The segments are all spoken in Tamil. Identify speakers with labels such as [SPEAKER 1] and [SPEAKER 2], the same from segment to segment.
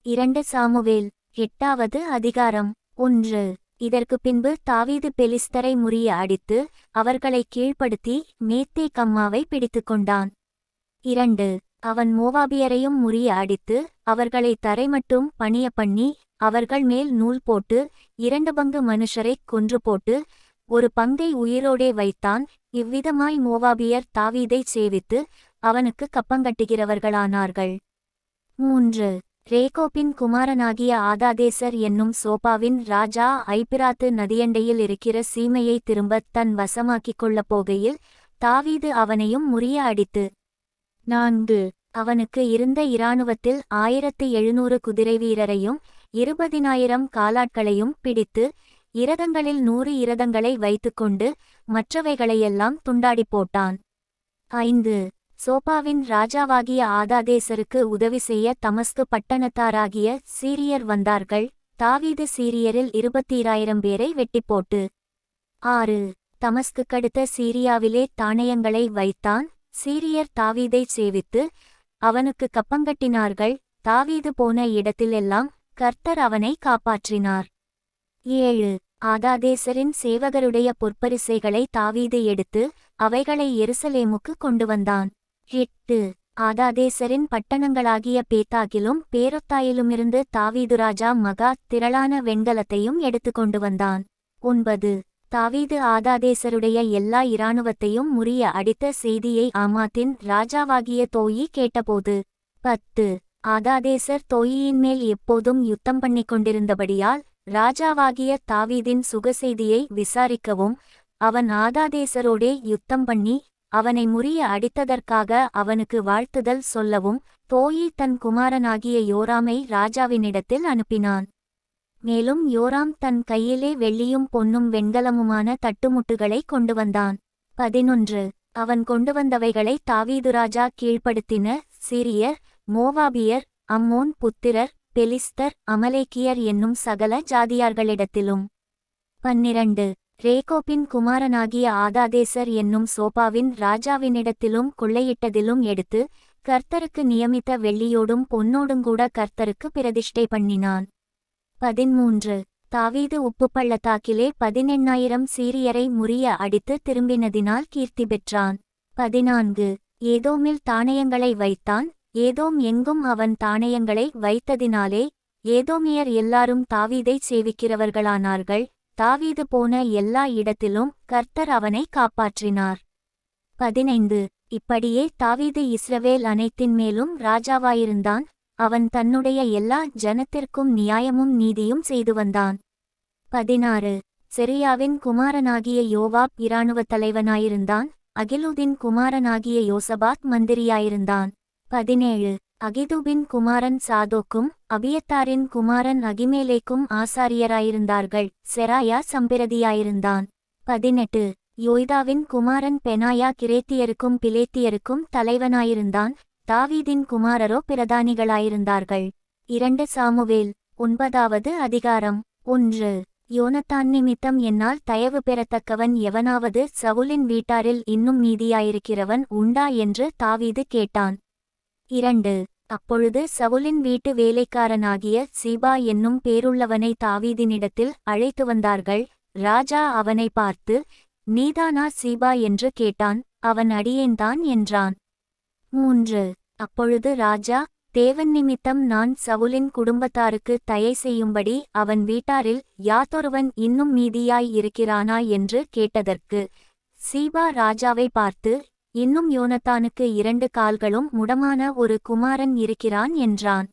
[SPEAKER 1] 2 சாமுவேல் 8வது அதிகாரம் 1. இதற்கு பின்பு தாவீது பெலிஸ்தரை முறிய அடித்து அவர்களை கீழ்ப்படுத்தி மேத்தேக்கம்மாவை பிடித்துக்கொண்டான். 2. அவன் மோவாபியரையும் முறிய அடித்து அவர்களை தரைமட்டும் பணிய பண்ணி அவர்கள் மேல் நூல் போட்டு 2 பங்கு மனுஷரைக் கொன்று போட்டு ஒரு பங்கை உயிரோடே வைத்தான். இவ்விதமாய் மோவாபியர் தாவீதைச் சேவித்து அவனுக்கு கப்பங்கட்டுகிறவர்களானார்கள். 3. ரேகோப்பின் குமாரனாகிய ஆதாதேசர் என்னும் சோபாவின் ராஜா ஐபிராத்து நதியண்டையில் இருக்கிற சீமையை திரும்பத் தன் வசமாக்கிக் கொள்ளப் போகையில் தாவீது அவனையும் முறிய அடித்து 4. அவனுக்கு இருந்த இராணுவத்தில் 1700 குதிரை வீரரையும் 20,000 காலாட்களையும் பிடித்து இரதங்களில் 100 இரதங்களை வைத்துக்கொண்டு மற்றவைகளையெல்லாம் துண்டாடிப் போட்டான். 5. சோபாவின் ராஜாவாகிய ஆதாதேசருக்கு உதவி செய்ய தமஸ்கு பட்டணத்தாராகிய சீரியர் வந்தார்கள். தாவீது சீரியரில் 20,000 பேரை வெட்டிப்போட்டு 6. தமஸ்குக்கடுத்த சீரியாவிலே தானியங்களை வைத்தான். சீரியர் தாவீதைச் சேவித்து அவனுக்கு கப்பங்கட்டினார்கள். தாவீது போன இடத்திலெல்லாம் கர்த்தர் அவனை காப்பாற்றினார். 7. ஆதாதேசரின் சேவகருடைய பொற்பரிசைகளை தாவீது எடுத்து அவைகளை எருசலேமுக்கு கொண்டு வந்தான். 8. ஆதாதேசரின் பட்டணங்களாகிய பேத்தாகிலும் பேரொத்தாயிலுமிருந்து தாவீது ராஜா மகா திரளான வெண்கலத்தையும் எடுத்து கொண்டு வந்தான். 9. தாவீது ஆதாதேசருடைய எல்லா இராணுவத்தையும் முறிய அடித்த செய்தியை ஆமாத்தின் ராஜாவாகிய தோயி கேட்டபோது 10. ஆதாதேசர் தோயியின் மேல் எப்போதும் யுத்தம் பண்ணிக் கொண்டிருந்தபடியால் ராஜாவாகிய தாவீதின் சுகசெய்தியை விசாரிக்கவும் அவன் ஆதாதேசரோடே யுத்தம் பண்ணி அவனை முறிய அடித்ததற்காக அவனுக்கு வாழ்த்துதல் சொல்லவும் தோயி தன் குமாரனாகிய யோராமை ராஜாவினிடத்தில் அனுப்பினான். மேலும் யோராம் தன் கையிலே வெள்ளியும் பொன்னும் வெண்கலமுமான தட்டுமுட்டுகளை கொண்டு வந்தான். 11. அவன் கொண்டு வந்தவைகளை தாவீது ராஜா கீழ்ப்படுத்தின சீரியர், மோவாபியர், அம்மோன் புத்திரர், பெலிஸ்தர், அமலேக்கியர் என்னும் சகல ஜாதியார்களிடத்திலும். 12. ரேகோப்பின் குமாரனாகிய ஆதாதேசர் என்னும் சோபாவின் ராஜாவினிடத்திலும் கொள்ளையிட்டதிலும் எடுத்து கர்த்தருக்கு நியமித்த வெள்ளியோடும் பொன்னோடுங்கூட கர்த்தருக்கு பிரதிஷ்டை பண்ணினான். 13. தாவீது உப்பு பள்ளத்தாக்கிலே 18,000 சீரியரை முறிய அடித்து திரும்பினதினால் கீர்த்தி பெற்றான். 14. ஏதோமில் தானியங்களை வைத்தான். ஏதோம் எங்கும் அவன் தானியங்களை வைத்ததினாலே ஏதோமியர் எல்லாரும் தாவீதைச் சேவிக்கிறவர்களானார்கள். தாவீது போன எல்லா இடத்திலும் கர்த்தர் அவனை காப்பாற்றினார். 15. இப்படியே தாவீது இஸ்ரவேல் அனைத்தின் மேலும் ராஜாவாயிருந்தான். அவன் தன்னுடைய எல்லா ஜனத்திற்கும் நியாயமும் நீதியும் செய்து வந்தான். 16. செரியாவின் குமாரனாகிய யோவாப் இராணுவத் தலைவனாயிருந்தான். அகிலூதின் குமாரனாகிய யோசபாத் மந்திரியாயிருந்தான். 17. அகிதூபின் குமாரன் சாதோக்கும் அபியத்தாரின் குமாரன் அகிமேலேக்கும் ஆசாரியராயிருந்தார்கள். செராயா சம்பிரதியாயிருந்தான். 18. யோய்தாவின் குமாரன் பெனாயா கிரேத்தியருக்கும் பிலேத்தியருக்கும் தலைவனாயிருந்தான். தாவீதின் குமாரரோ பிரதானிகளாயிருந்தார்கள். 2 சாமுவேல் 9வது அதிகாரம் 1. யோனத்தான் நிமித்தம் என்னால் தயவு பெறத்தக்கவன் எவனாவது சவுலின் வீட்டாரில் இன்னும் மீதியாயிருக்கிறவன் உண்டா என்று தாவீது கேட்டான். 2. அப்பொழுது சவுலின் வீட்டு வேலைக்காரனாகிய சீபா என்னும் பேருள்ளவனை தாவீதினிடத்தில் அழைத்து வந்தார்கள். ராஜா அவனை பார்த்து நீதானா சீபா என்று கேட்டான். அவன் அடியேன்தான் என்றான். 3. அப்பொழுது ராஜா தேவன் நிமித்தம் நான் சவுலின் குடும்பத்தாருக்கு தயை செய்யும்படி அவன் வீட்டாரில் யாதொருவன் இன்னும் மீதியாய் இருக்கிறானா என்று கேட்டதற்கு சீபா ராஜாவை பார்த்து இன்னும் யோனத்தானுக்கு 2 கால்களும் முடமான ஒரு குமாரன் இருக்கிறான் என்றான்.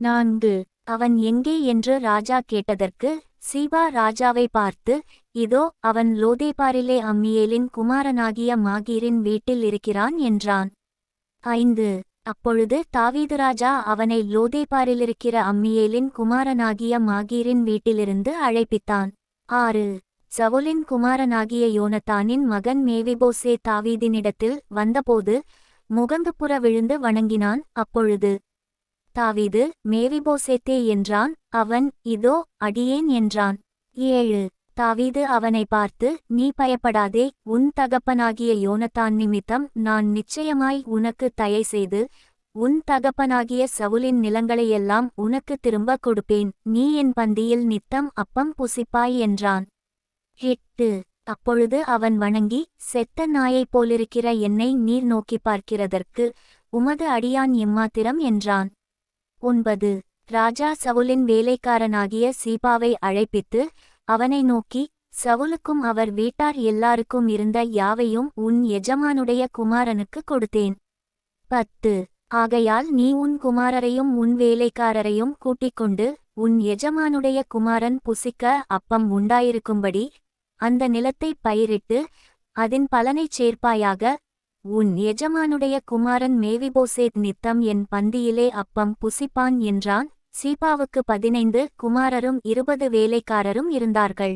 [SPEAKER 1] 4. அவன் எங்கே என்று ராஜா கேட்டதற்கு சீபா ராஜாவை பார்த்து இதோ அவன் லோதேபாரிலே அம்மியேலின் குமாரனாகிய மாகீரின் வீட்டில் இருக்கிறான் என்றான். 5. அப்பொழுது தாவீது ராஜா அவனை லோதேபாரிலிருக்கிற அம்மியேலின் குமாரனாகிய மாகீரின் வீட்டிலிருந்து அழைப்பித்தான். 6. சவுலின் குமாரனாகிய யோனத்தானின் மகன் மேவிபோசே தாவீதினிடத்தில் வந்தபோது முகங்குப்புற விழுந்து வணங்கினான். அப்பொழுது தாவீது மேவிபோசேத்தே என்றான். அவன் இதோ அடியேன் என்றான். 7. தாவீது அவனை பார்த்து நீ பயப்படாதே, உன் தகப்பனாகிய யோனத்தான் நிமித்தம் நான் நிச்சயமாய் உனக்கு தயை செய்து உன் தகப்பனாகிய சவுலின் நிலங்களையெல்லாம் உனக்கு திரும்ப கொடுப்பேன், நீ என் பந்தியில் நித்தம் அப்பம் புசிப்பாய் என்றான். 8. அப்பொழுது அவன் வணங்கி, செத்த நாயைப் போலிருக்கிற என்னை நீர் நோக்கி பார்க்கிறதற்கு உமது அடியான் எம்மாத்திரம் என்றான். 9. ராஜா சவுலின் வேலைக்காரனாகிய சீபாவை அழைப்பித்து அவனை நோக்கி, சவுலுக்கும் அவர் வீட்டார் எல்லாருக்கும் இருந்த யாவையும் உன் எஜமானுடைய குமாரனுக்கு கொடுத்தேன். 10. ஆகையால் நீ உன் குமாரரையும் உன் வேலைக்காரரையும் கூட்டிக்கொண்டு உன் எஜமானுடைய குமாரன் புசிக்க அப்பம் உண்டாயிருக்கும்படி அந்த நிலத்தை பயிரிட்டு அதன் பலனைச் சேர்ப்பாயாக. உன் எஜமானுடைய குமாரன் மேவிபோசேத் நித்தம் என் பந்தியிலே அப்பம் புசிப்பான் என்றான். சீபாவுக்கு 15 குமாரரும் 20 வேலைக்காரரும் இருந்தார்கள்.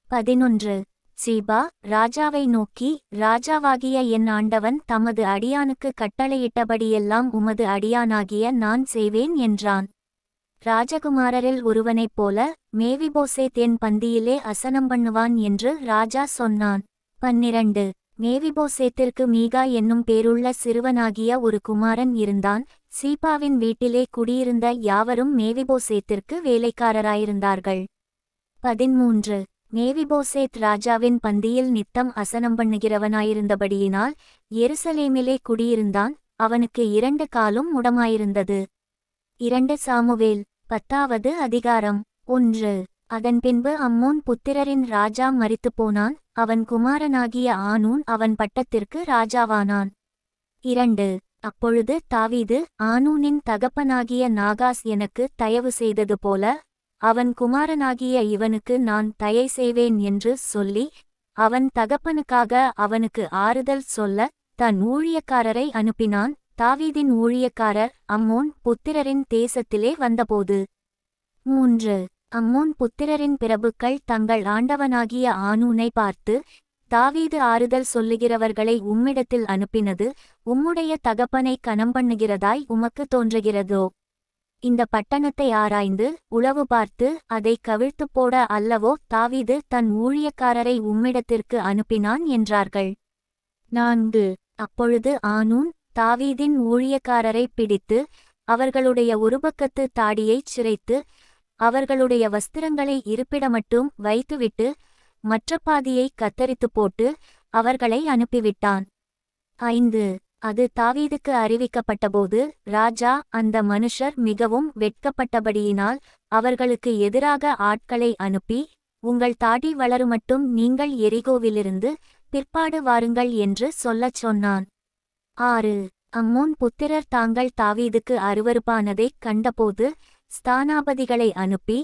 [SPEAKER 1] 11. சீபா ராஜாவை நோக்கி, ராஜாவாகிய என் ஆண்டவன் தமது அடியானுக்கு கட்டளையிட்டபடியெல்லாம் உமது அடியானாகிய நான் செய்வேன் என்றான். ராஜகுமாரரில் ஒருவனைப் போல மேவிபோசேத் என் பந்தியிலே அசனம் பண்ணுவான் என்று ராஜா சொன்னான். 12. மேவிபோசேத்திற்கு மீகா என்னும் பேருள்ள சிறுவனாகிய ஒரு குமாரன் இருந்தான். சீபாவின் வீட்டிலே குடியிருந்த யாவரும் மேவிபோசேத்திற்கு வேலைக்காரராயிருந்தார்கள். 13. மேவிபோசேத் ராஜாவின் பந்தியில் நித்தம் அசனம் பண்ணுகிறவனாயிருந்தபடியினால் எருசலேமிலே குடியிருந்தான். அவனுக்கு 2 காலும் முடமாயிருந்தது. 2 சாமுவேல் 10வது அதிகாரம். 1. அதன்பின்பு அம்மோன் புத்திரரின் ராஜா மரித்துப்போனான். அவன் குமாரனாகிய ஆனூன் அவன் பட்டத்திற்கு ராஜாவானான். 2. அப்பொழுது தாவீது, ஆனூனின் தகப்பனாகிய நாகாஸ் எனக்கு தயவு செய்தது போல அவன் குமாரனாகிய இவனுக்கு நான் தயை செய்வேன் என்று சொல்லி அவன் தகப்பனுக்காக அவனுக்கு ஆறுதல் சொல்ல தன் ஊழியக்காரரை அனுப்பினான். தாவீதின் ஊழியக்காரர் அம்மோன் புத்திரரின் தேசத்திலே வந்தபோது 3. அம்மோன் புத்திரரின் பிரபுக்கள் தங்கள் ஆண்டவனாகிய ஆனூனை பார்த்து, தாவீது ஆறுதல் சொல்லுகிறவர்களை உம்மிடத்தில் அனுப்பினது உம்முடைய தகப்பனை கனம்பண்ணுகிறதாய் உமக்கு தோன்றுகிறதோ? இந்த பட்டணத்தை ஆராய்ந்து உளவு பார்த்து அதை கவிழ்த்துப் போட அல்லவோ தாவீது தன் ஊழியக்காரரை உம்மிடத்திற்கு அனுப்பினான் என்றார்கள். 4. அப்பொழுது ஆனூன் தாவீதின் ஊழியக்காரரை பிடித்து அவர்களுடைய ஒருபக்கத்து தாடியைச் சிரைத்து அவர்களுடைய வஸ்திரங்களை இருப்பிடமட்டும் வைத்துவிட்டு மற்ற பாதியை கத்தரித்து போட்டு அவர்களை அனுப்பிவிட்டான். 5. அது தாவீதுக்கு அறிவிக்கப்பட்டபோது ராஜா அந்த மனுஷர் மிகவும் வெட்கப்பட்டபடியினால் அவர்களுக்கு எதிராக ஆட்களை அனுப்பி, உங்கள் தாடி வளருமட்டும் நீங்கள் எரிகோவிலிருந்து பிற்பாடு வாருங்கள் என்று சொல்லச் சொன்னான். 6. அம்மோன் புத்திரர் தாங்கள் தாவீதுக்கு அருவருப்பானதைக் கண்டபோது ஸ்தானாபதிகளை அனுப்பி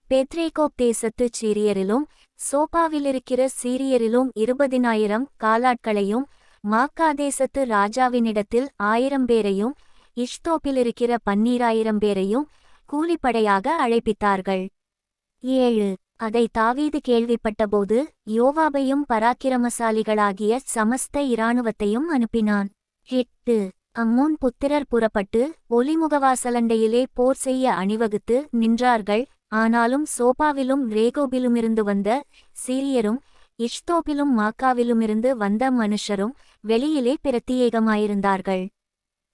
[SPEAKER 1] பெத்ரேகோப் தேசத்துச் சீரியரிலும் சோபாவிலிருக்கிற சீரியரிலும் 20,000 காலாட்களையும் மாக்கா தேசத்து ராஜாவினிடத்தில் 1000 பேரையும் இஷ்தோப்பிலிருக்கிற 12,000 பேரையும் கூலிப்படையாக அழைப்பித்தார்கள். 7. அதை தாவீது கேள்விப்பட்டபோது யோவாபையும் பராக்கிரமசாலிகளாகிய சமஸ்த இராணுவத்தையும் அனுப்பினான். 8. அம்மோன் புத்திரர் புறப்பட்டு ஒலிமுகவாசலண்டையிலே போர் செய்ய அணிவகுத்து நின்றார்கள். ஆனாலும் சோபாவிலும் ரேகோபிலுமிருந்து வந்த சீரியரும் இஷ்தோப்பிலும் மாக்காவிலுமிருந்து வந்த மனுஷரும் வெளியிலே பிரத்தியேகமாயிருந்தார்கள்.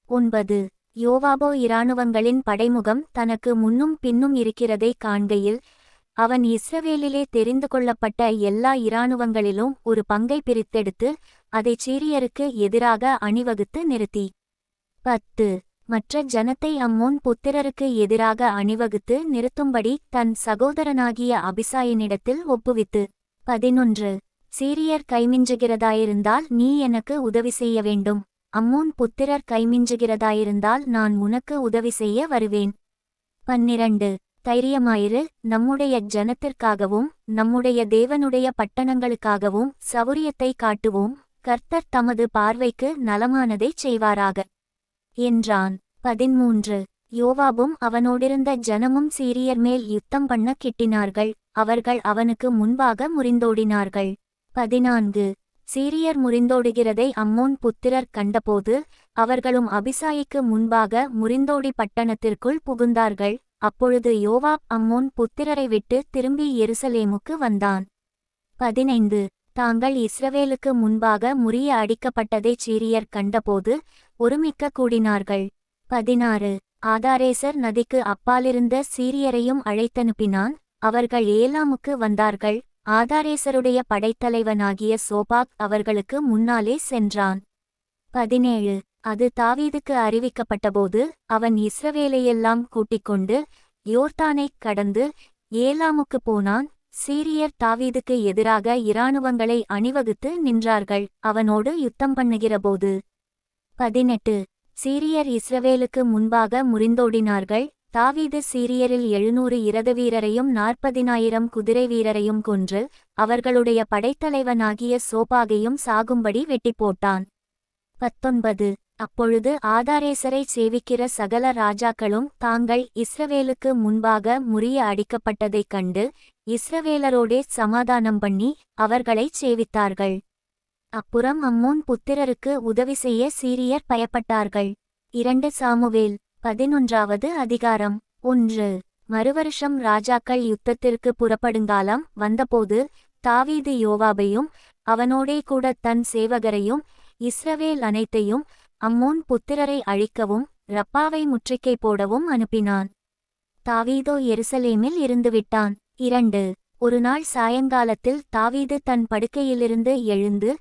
[SPEAKER 1] 9. யோவாபோ இராணுவங்களின் படைமுகம் தனக்கு முன்னும் பின்னும் இருக்கிறதை காண்கையில் அவன் இஸ்ரவேலிலே தெரிந்து கொள்ளப்பட்ட எல்லா இராணுவங்களிலும் ஒரு பங்கை பிரித்தெடுத்து அதைச் சீரியருக்கு எதிராக அணிவகுத்து நிறுத்தி 10. மற்ற ஜனத்தை அம்மோன் புத்திரருக்கு எதிராக அணிவகுத்து நிறுத்தும்படி தன் சகோதரனாகிய அபிசாயினிடத்தில் ஒப்புவித்து 11. சீரியர் கைமிஞ்சுகிறதாயிருந்தால் நீ எனக்கு உதவி செய்ய வேண்டும். அம்மோன் புத்திரர் கைமிஞ்சுகிறதாயிருந்தால் நான் உனக்கு உதவி செய்ய வருவேன். 12. தைரியமாயிரு, நம்முடைய ஜனத்திற்காகவும் நம்முடைய தேவனுடைய பட்டணங்களுக்காகவும் சவுரியத்தை காட்டுவோம். கர்த்தர் தமது பார்வைக்கு நலமானதைச் செய்வாராக என்றான். 13. யோவாபும் அவனோடிருந்த ஜனமும் சீரியர் மேல் யுத்தம் பண்ண கிட்டினார்கள். அவர்கள் அவனுக்கு முன்பாக முறிந்தோடினார்கள். 14. சீரியர் முறிந்தோடுகிறதை அம்மோன் புத்திரர் கண்டபோது அவர்களும் அபிசாயிக்கு முன்பாக முறிந்தோடி பட்டணத்திற்குள் புகுந்தார்கள். அப்பொழுது யோவாப் அம்மோன் புத்திரரை விட்டு திரும்பி எருசலேமுக்கு வந்தான். 15. தாங்கள் இஸ்ரவேலுக்கு முன்பாக முறிய அடிக்கப்பட்டதைச் சீரியர் கண்டபோது ஒருமிக்க கூடினார்கள். 16 ஆதாரேசர் நதிக்கு அப்பாலிருந்த சீரியரையும் அழைத்தனுப்பினான். அவர்கள் ஏலாமுக்கு வந்தார்கள். ஆதாரேசருடைய படைத்தலைவனாகிய சோபாக் அவர்களுக்கு முன்னாலே சென்றான். 17 அது தாவீதுக்கு அறிவிக்கப்பட்டபோது அவன் இஸ்ரவேலையெல்லாம் கூட்டிக்கொண்டு யோர்தானைக் கடந்து ஏலாமுக்குப் போனான். சீரியர் தாவீதுக்கு எதிராக இராணுவங்களை அணிவகுத்து நின்றார்கள். அவனோடு யுத்தம் பண்ணுகிறபோது 18 சீரியர் இஸ்ரவேலுக்கு முன்பாக முறிந்தோடினார்கள். தாவீது சீரியரில் 700 இரதவீரரையும் 40,000 குதிரை வீரரையும் கொன்று அவர்களுடைய படைத்தலைவனாகிய சோபாகையும் சாகும்படி வெட்டிப்போட்டான். 19 அப்பொழுது ஆதாரேசரைச் சேவிக்கிற சகல ராஜாக்களும் தாங்கள் இஸ்ரவேலுக்கு முன்பாக முறிய அடிக்கப்பட்டதைக் கண்டு இஸ்ரவேலரோடே சமாதானம் பண்ணி அவர்களைச் சேவித்தார்கள். அப்புறம் அம்மோன் புத்திரருக்கு உதவி செய்ய சீரியர் பயப்பட்டார்கள். 2 சாமுவேல் 11வது அதிகாரம் 1 மறுவருஷம் ராஜாக்கள் யுத்தத்திற்கு புறப்படுங்காலம் வந்தபோது தாவீது யோவாபையும் அவனோடே கூட தன் சேவகரையும் இஸ்ரவேல் அனைத்தையும் அம்மோன் புத்திரரை அழிக்கவும் ரப்பாவை முற்றுகை போடவும் அனுப்பினான். தாவீதோ எருசலேமில் இருந்துவிட்டான். 2 ஒருநாள் சாயங்காலத்தில் தாவீது தன் படுக்கையிலிருந்து எழுந்து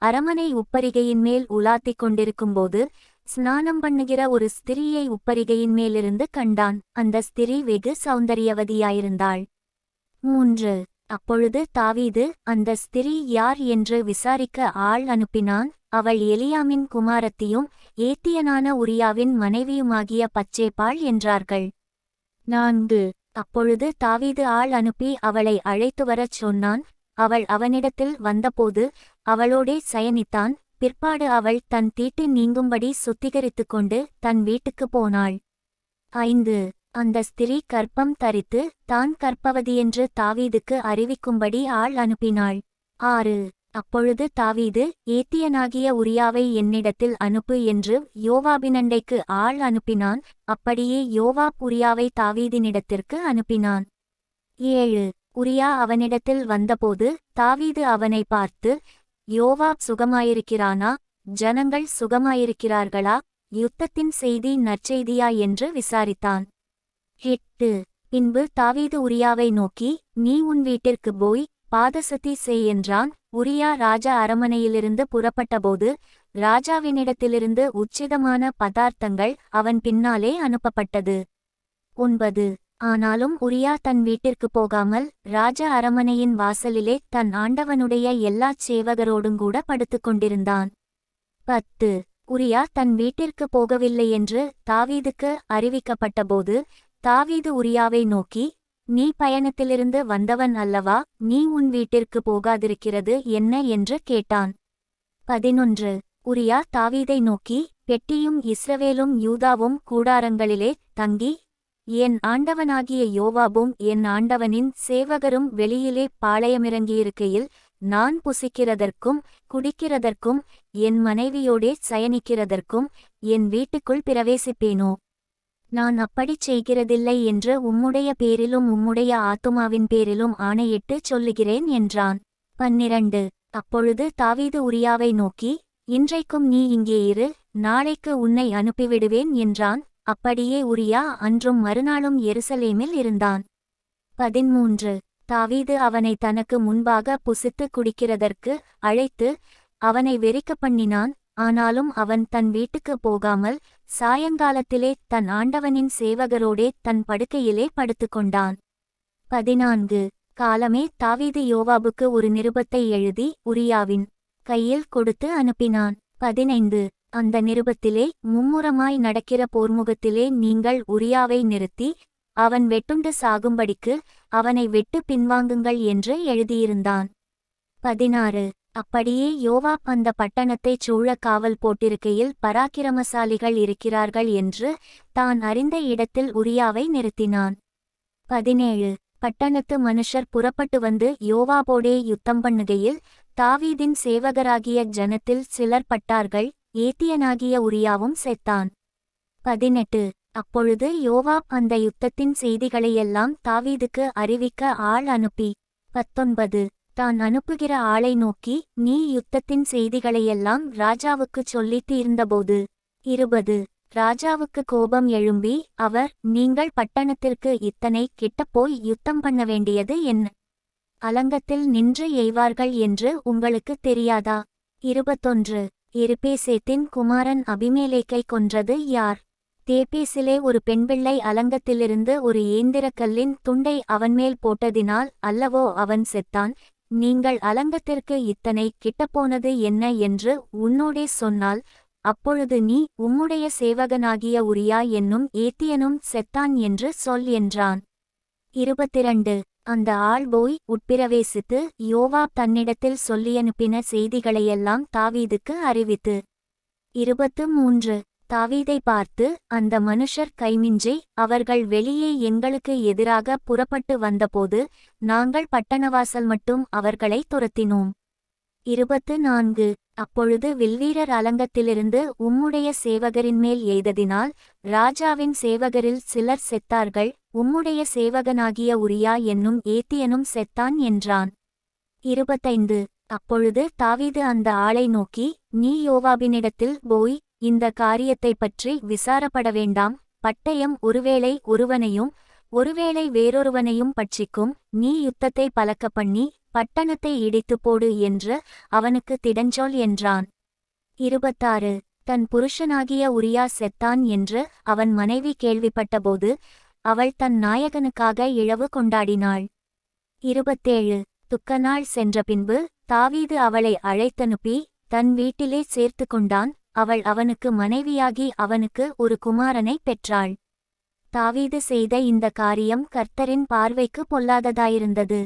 [SPEAKER 1] அரமனை உப்பரிகையின் மேல் உலாத்திக் கொண்டிருக்கும்போது ஸ்நானம் பண்ணுகிற ஒரு ஸ்திரீயை உப்பரிகையின் மேலிருந்து கண்டான். அந்த ஸ்திரீ வெகு சௌந்தரியவதியாயிருந்தாள். 3 அப்பொழுது தாவீது அந்த ஸ்திரீ யார் என்று விசாரிக்க ஆள் அனுப்பினான். அவள் எலியாமின் குமாரத்தியும் ஏத்தியனான உரியாவின் மனைவியுமாகிய பச்சேபாள் என்றார்கள். 4 அப்பொழுது தாவீது ஆள் அனுப்பி அவளை அழைத்துவரச் சொன்னான். அவள் அவனிடத்தில் வந்தபோது அவளோடே சயனித்தான். பிற்பாடு அவள் தன் தீட்டு நீங்கும்படி சுத்திகரித்து கொண்டு தன் வீட்டுக்குப் போனாள். 5 அந்த ஸ்திரீ கர்ப்பம் தரித்து தான் கர்ப்பவதியென்று தாவீதுக்கு அறிவிக்கும்படி ஆள் அனுப்பினாள். 6 அப்பொழுது தாவீது ஏத்தியனாகிய உரியாவை என்னிடத்தில் அனுப்பு என்று யோவாபினண்டைக்கு ஆள் அனுப்பினான். அப்படியே யோவாப் உரியாவை தாவீதினிடத்திற்கு அனுப்பினான். 7 உரியா அவனிடத்தில் வந்தபோது தாவீது அவனை பார்த்து, யோவாப் சுகமாயிருக்கிறானா? ஜனங்கள் சுகமாயிருக்கிறார்களா? யுத்தத்தின் செய்தி நற்செய்தியா என்று விசாரித்தான். 8 பின்பு தாவீது உரியாவை நோக்கி, நீ உன் வீட்டிற்குப் போய் பாதசுத்தி செய் என்றான். உரியா ராஜா அரமனையிலிருந்து புறப்பட்டபோது ராஜாவினிடத்திலிருந்து உச்சிதமான பதார்த்தங்கள் அவன் பின்னாலே அனுப்பப்பட்டது. 9 ஆனாலும் உரியா தன் வீட்டிற்குப் போகாமல் ராஜ அரமனையின் வாசலிலே தன் ஆண்டவனுடைய எல்லாச் சேவகரோடுங்கூட படுத்துக் கொண்டிருந்தான். 10 உரியா தன் வீட்டிற்குப் போகவில்லையென்று தாவீதுக்கு அறிவிக்கப்பட்டபோது தாவீது உரியாவை நோக்கி, நீ பயணத்திலிருந்து வந்தவன் அல்லவா? நீ உன் வீட்டிற்கு போகாதிருக்கிறது என்ன என்று கேட்டான். 11 உரியா தாவீதை நோக்கி, பெட்டியும் இஸ்ரவேலும் யூதாவும் கூடாரங்களிலே தங்கி என் ஆண்டவனாகிய யோவாபும் என் ஆண்டவனின் சேவகரும் வெளியிலே பாளையமிறங்கியிருக்கையில் நான் புசிக்கிறதற்கும் குடிக்கிறதற்கும் என் மனைவியோடே சயனிக்கிறதற்கும் என் வீட்டுக்குள் பிரவேசிப்பேனோ? நான் அப்படிச் செய்கிறதில்லை என்று உம்முடைய பேரிலும் உம்முடைய ஆத்துமாவின் பேரிலும் ஆணையிட்டுச் சொல்லுகிறேன் என்றான். 12 அப்பொழுது தாவீது உரியாவை நோக்கி, இன்றைக்கும் நீ இங்கே இரு, நாளைக்கு உன்னை அனுப்பிவிடுவேன் என்றான். அப்படியே உரியா அன்றும் மறுநாளும் எருசலேமில் இருந்தான். 13 தாவீது அவனை தனக்கு முன்பாக புசித்து குடிக்கிறதற்கு அழைத்து அவனை வெறிக்கப் பண்ணினான். ஆனாலும் அவன் தன் வீட்டுக்குப் போகாமல் சாயங்காலத்திலே தன் ஆண்டவனின் சேவகரோடே தன் படுக்கையிலே படுத்துக்கொண்டான். 14 காலமே தாவீது யோவாபுக்கு ஒரு நிருபத்தை எழுதி உரியாவின் கையில் கொடுத்து அனுப்பினான். 15 அந்த நிருபத்திலே, மும்முரமாய் நடக்கிற போர்முகத்திலே நீங்கள் உரியாவை நிறுத்தி அவன் வெட்டுண்டு சாகும்படிக்கு அவனை வெட்டு பின்வாங்குங்கள் என்று எழுதியிருந்தான். 16 அப்படியே யோவாப் அந்த பட்டணத்தைச் சூழ காவல் போட்டிருக்கையில் பராக்கிரமசாலிகள் இருக்கிறார்கள் என்று தான் அறிந்த இடத்தில் உரியாவை நிறுத்தினான். 17 பட்டணத்து மனுஷர் புறப்பட்டு வந்து யோவாபோடே யுத்தம் பண்ணுகையில் தாவீதின் சேவகராகிய ஜனத்தில் சிலர் பட்டார்கள். ஏத்தியனாகிய உரியாவும் செத்தான். 18 அப்பொழுது யோவாப் அந்த யுத்தத்தின் செய்திகளையெல்லாம் தாவீதுக்கு அறிவிக்க ஆள் அனுப்பி 19 தான் அனுப்புகிற ஆளை நோக்கி, நீ யுத்தத்தின் செய்திகளையெல்லாம் ராஜாவுக்குச் சொல்லித் தீர்ந்தபோது 20 ராஜாவுக்கு கோபம் எழும்பி அவர், நீங்கள் பட்டணத்திற்கு இத்தனை கிட்டப் போய் யுத்தம் பண்ண வேண்டியது என்ன? அலங்கத்தில் நின்று எய்வார்கள் என்று உங்களுக்கு தெரியாதா? 21 எருபேசேத்தின் குமாரன் அபிமெலேக்கை கொன்றது யார்? தேபேசிலே ஒரு பெண்பிள்ளை அலங்கத்திலிருந்து ஒரு ஏந்திரக்கல்லின் துண்டை அவன்மேல் போட்டதினால் அல்லவோ அவன் செத்தான். நீங்கள் அலங்கத்திற்கு இத்தனை கிட்டப்போனது என்ன என்று உன்னோடே சொன்னால், அப்பொழுது நீ உம்முடைய சேவகனாகிய உரியா என்னும் ஏத்தியனும் செத்தான் என்று சொல் என்றான். 22 அந்த ஆள் போய் உட்பிரவேசித்து யோவாப் தன்னிடத்தில் சொல்லியனுப்பின செய்திகளையெல்லாம் தாவீதுக்கு அறிவித்து. 23 தாவீதை பார்த்து, அந்த மனுஷர் கைமிஞ்சி அவர்கள் வெளியே எங்களுக்கு எதிராக புறப்பட்டு வந்தபோது நாங்கள் பட்டணவாசல் மட்டும் அவர்களை துரத்தினோம். 24 அப்பொழுது வில்வீரர் அலங்கத்திலிருந்து உம்முடைய சேவகரின்மேல் எய்ததினால் ராஜாவின் சேவகரில் சிலர் செத்தார்கள். உம்முடைய சேவகனாகிய உரியா என்னும் ஏத்தியனும் செத்தான் என்றான். 25 அப்பொழுது தாவீது அந்த ஆளை நோக்கி, நீ யோவாபினிடத்தில் போய் இந்த காரியத்தைப் பற்றி விசாரப்பட வேண்டாம். பட்டயம் ஒருவேளை ஒருவனையும் ஒருவேளை வேறொருவனையும் பட்சிக்கும். நீ யுத்தத்தை பலக்க பண்ணி பட்டணத்தை இடித்து போடு என்று அவனுக்கு திடஞ்சொல் என்றான். 26 தன் புருஷனாகிய உரியா செத்தான் என்று அவன் மனைவி கேள்விப்பட்டபோது அவள் தன் நாயகனுக்காக இழவு கொண்டாடினாள். 27 துக்கநாள் சென்ற பின்பு தாவீது அவளை அழைத்தனுப்பி தன் வீட்டிலே சேர்த்து கொண்டான். அவள் அவனுக்கு மனைவியாகி அவனுக்கு ஒரு குமாரனை பெற்றாள். தாவீது செய்த இந்த காரியம் கர்த்தரின் பார்வைக்கு பொல்லாததாயிருந்தது.